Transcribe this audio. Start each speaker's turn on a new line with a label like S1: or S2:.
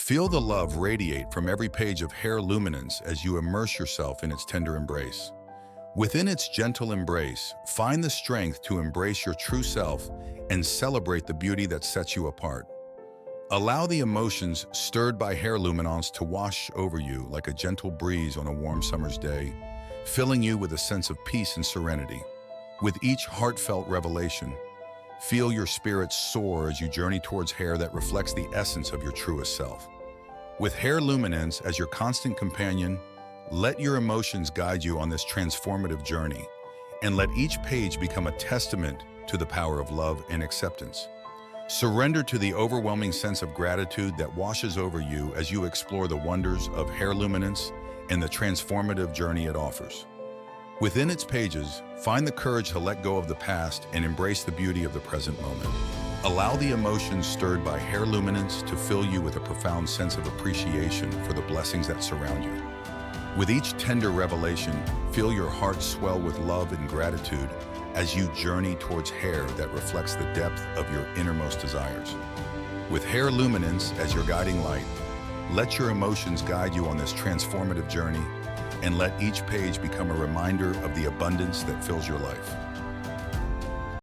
S1: Feel the love radiate from every page of Hair Luminance as you immerse yourself in its tender embrace. Within its gentle embrace, find the strength to embrace your true self and celebrate the beauty that sets you apart. Allow the emotions stirred by Hair Luminance to wash over you like a gentle breeze on a warm summer's day, filling you with a sense of peace and serenity. With each heartfelt revelation, feel your spirit soar as you journey towards hair that reflects the essence of your truest self. With Hair Luminance as your constant companion, let your emotions guide you on this transformative journey, and let each page become a testament to the power of love and acceptance. Surrender to the overwhelming sense of gratitude that washes over you as you explore the wonders of Hair Luminance and the transformative journey it offers. Within its pages, find the courage to let go of the past and embrace the beauty of the present moment. Allow the emotions stirred by Hair Luminance to fill you with a profound sense of appreciation for the blessings that surround you. With each tender revelation, feel your heart swell with love and gratitude as you journey towards hair that reflects the depth of your innermost desires. With Hair Luminance as your guiding light, let your emotions guide you on this transformative journey, and let each page become a reminder of the abundance that fills your life.